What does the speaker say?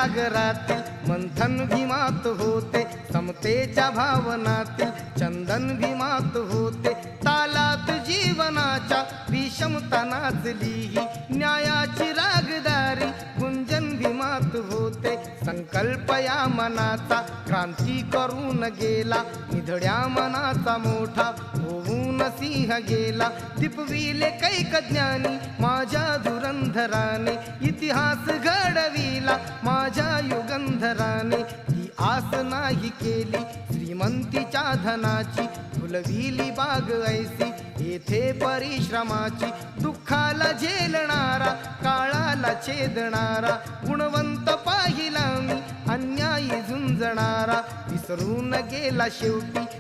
सागरातील मंथन भीमात होते, समतेच्या भावनातील चंदन भीमात होते, तालात जीवनाच्या विषमता नाचली ही न्यायाची रागदारी गुंजन भीमात होते. संकल्प या मनाचा क्रांती करून गेला, निधड्या मनाचा मोठा होऊन सिंह गेला. दिपविले कैक ज्ञानी माझ्या धुरंधराने, इतिहास घडविला माझ्या युगंधराने. ही आस नाही केली श्रीमंतीच्या धनाची, फुलविली बाग ऐसी येथे परिश्रमाची. दुःखाला झेलणारा काळाला छेदणारा, गुणवंत पाहिला मी अन्यायी झुंजणारा. विसरून गेला शेवटी